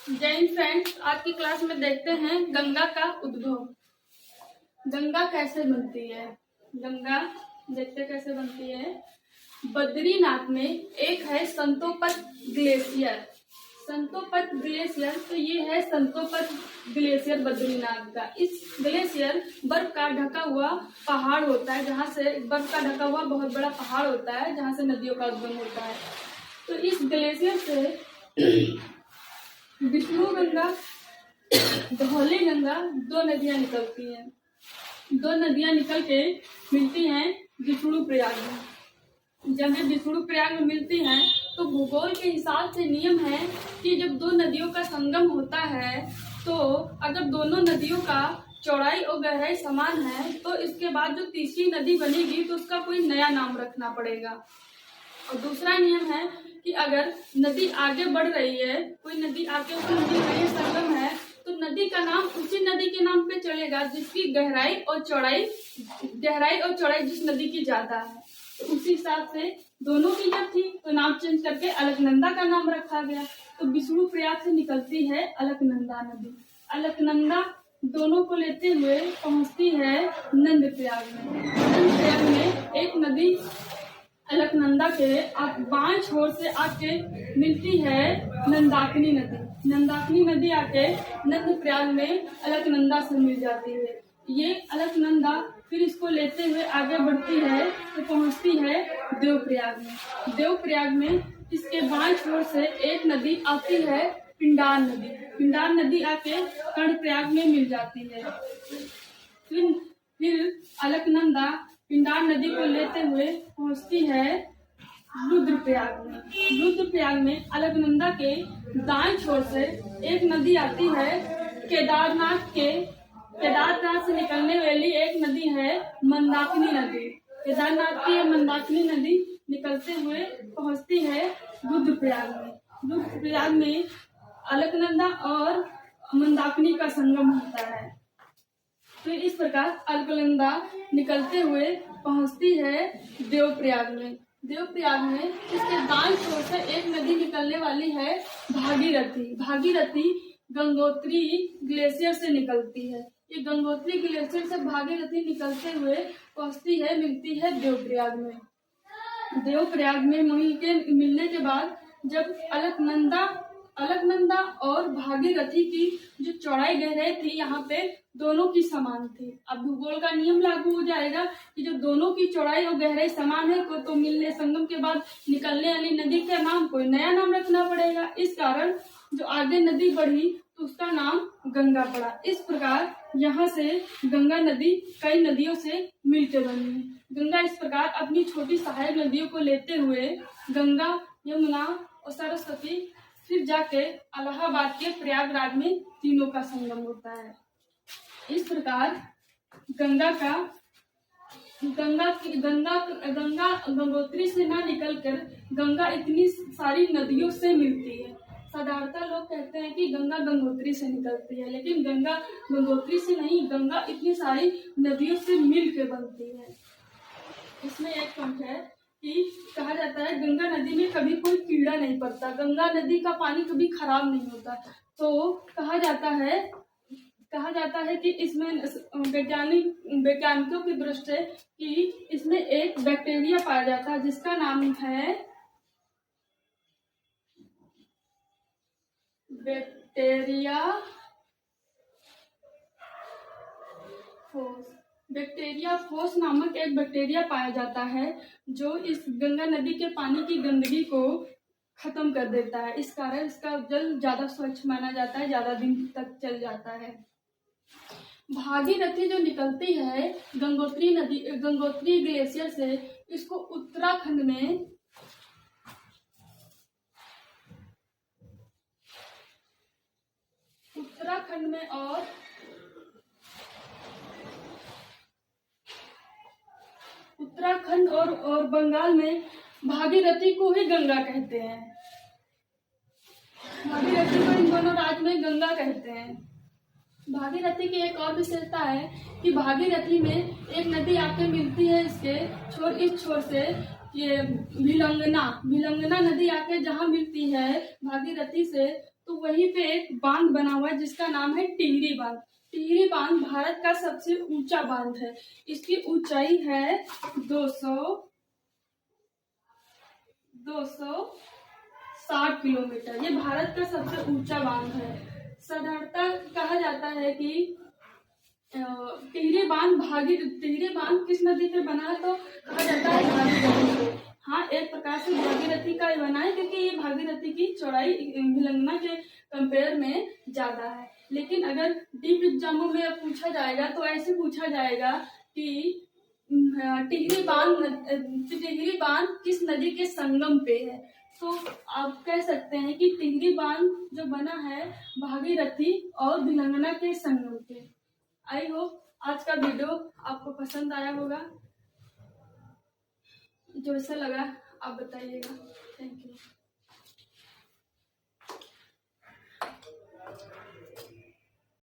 जय हिंद फ्रेंड्स, आज की क्लास में देखते हैं गंगा का उद्भव। गंगा कैसे बनती है? गंगा देखते कैसे बनती है। बद्रीनाथ में एक है संतोपत ग्लेशियर। संतोपत ग्लेशियर, तो ये है संतोपत ग्लेशियर बद्रीनाथ का। इस ग्लेशियर बर्फ का ढका हुआ पहाड़ होता है, जहाँ से बर्फ का ढका हुआ बहुत बड़ा पहाड़ होता है, जहाँ से नदियों का उद्गम होता है। तो इस ग्लेशियर से विष्णु गंगा, धौली गंगा, दो नदियां निकलती हैं। दो नदियां निकल के मिलती हैं विष्णु प्रयाग में। जब ये विष्णु प्रयाग में मिलती हैं तो भूगोल के हिसाब से नियम है कि जब दो नदियों का संगम होता है तो अगर दोनों नदियों का चौड़ाई और गहराई समान है तो इसके बाद जो तीसरी नदी बनेगी तो उसका कोई नया नाम रखना पड़ेगा। और दूसरा नियम है कि अगर नदी आगे बढ़ रही है, कोई नदी आगे नदी में संगम है, तो नदी का नाम उसी नदी के नाम पे चलेगा जिसकी गहराई और चौड़ाई जिस नदी की ज्यादा है। तो उसी हिसाब से दोनों की जब थी तो नाम चेंज करके अलकनंदा का नाम रखा गया। तो विष्णु प्रयाग से निकलती है अलकनंदा नदी। अलकनंदा दोनों को लेते हुए पहुंचती है नंद प्रयाग में। नंद प्रयाग में एक नदी अलकनंदा के बाएं छोर से आके मिलती है नंदाकिनी नदी। नंदाकिनी नदी आके नंद प्रयाग में अलकनंदा से मिल जाती है। ये अलकनंदा फिर इसको लेते हुए आगे बढ़ती है तो पहुंचती है देवप्रयाग में। देवप्रयाग में इसके बाएं छोर से एक नदी आती है पिंडार नदी। पिंडार नदी आके कर्णप्रयाग में मिल जाती है। फिर अलकनंदा पिंडार नदी को लेते हुए पहुंचती है रुद्रप्रयाग में। रुद्रप्रयाग में अलकनंदा के दाएं छोर से एक नदी आती है केदारनाथ से निकलने वाली एक नदी है मंदाकिनी नदी। केदारनाथ की मंदाकिनी नदी निकलते हुए पहुंचती है रुद्रप्रयाग में। रुद्रप्रयाग में अलकनंदा और मंदाकिनी का संगम होता है। फिर इस प्रकार अलकनंदा निकलते हुए पहुंचती है देवप्रयाग में। देवप्रयाग में इसके दाएं छोर से एक नदी निकलने वाली है भागीरथी। भागीरथी गंगोत्री ग्लेशियर से निकलती है। ये गंगोत्री ग्लेशियर से भागीरथी निकलते हुए पहुंचती है, मिलती है देवप्रयाग में। देवप्रयाग में मिलने के बाद जब अलकनंदा और भागीरथी की जो चौड़ाई गहराई थी यहाँ पे दोनों की समान थी। अब भूगोल का नियम लागू हो जाएगा कि जब दोनों की चौड़ाई और गहराई समान है तो मिलने संगम के बाद निकलने वाली नदी का नाम कोई नया नाम रखना पड़ेगा। इस कारण जो आगे नदी बढ़ी तो उसका नाम गंगा पड़ा। इस प्रकार यहाँ से गंगा नदी कई नदियों से मिलकर बनी है। गंगा इस प्रकार अपनी छोटी सहायक नदियों को लेते हुए गंगा, यमुना और सरस्वती फिर जाके इलाहाबाद के प्रयागराज में तीनों का संगम होता है। इस प्रकार गंगोत्री से ना निकलकर गंगा इतनी सारी नदियों से मिलती है। साधारणतः लोग कहते हैं कि गंगा गंगोत्री से निकलती है, लेकिन गंगा गंगोत्री से नहीं, गंगा इतनी सारी नदियों से मिल के बनती है। इसमें एक पॉइंट है कि कहा जाता है गंगा नदी में कभी कोई कीड़ा नहीं पड़ता, गंगा नदी का पानी कभी खराब नहीं होता। तो कहा जाता है कि इसमें वैज्ञानिकों की दृष्टि से कि इसमें एक बैक्टीरिया पाया जाता है जिसका नाम है बैक्टीरिया फोस नामक एक बैक्टीरिया पाया जाता है जो इस गंगा नदी के पानी की गंदगी को खत्म कर देता है। इस कारण इसका जल ज्यादा स्वच्छ माना जाता है, ज्यादा दिन तक चल जाता है। भागीरथी जो निकलती है गंगोत्री ग्लेशियर से, इसको उत्तराखंड और बंगाल में भागीरथी को ही गंगा कहते हैं। भागीरथी को इन दोनों राज्य में गंगा कहते हैं। भागीरथी की एक और विशेषता है कि भागीरथी में एक नदी आके मिलती है इस छोर से ये भिलंगना नदी आके जहाँ मिलती है भागीरथी से, तो वहीं पे एक बांध बना हुआ है जिसका नाम है टिहरी बांध। टिहरी बांध भारत का सबसे ऊंचा बांध है। इसकी ऊंचाई है 260 किलोमीटर। ये भारत का सबसे ऊंचा बांध है। साधारणतः कहा जाता है कि टिहरी बांध किस नदी पे बना है, तो कहा जाता है भागीरथी पे। हाँ, एक प्रकार से भागीरथी का ही बना है, क्योंकि ये भागीरथी की चौड़ाई भिलंगना के कंपेयर में ज्यादा है। लेकिन अगर डीप एग्जामों में पूछा जाएगा तो ऐसे पूछा जाएगा कि टिहरी बांध किस नदी के संगम पे है, तो आप कह सकते हैं कि टिहरी बांध जो बना है भागीरथी और भिलंगना के संगम पे। आई होप आज का वीडियो आपको पसंद आया होगा। जो ऐसा लगा आप बताइएगा। Thank you.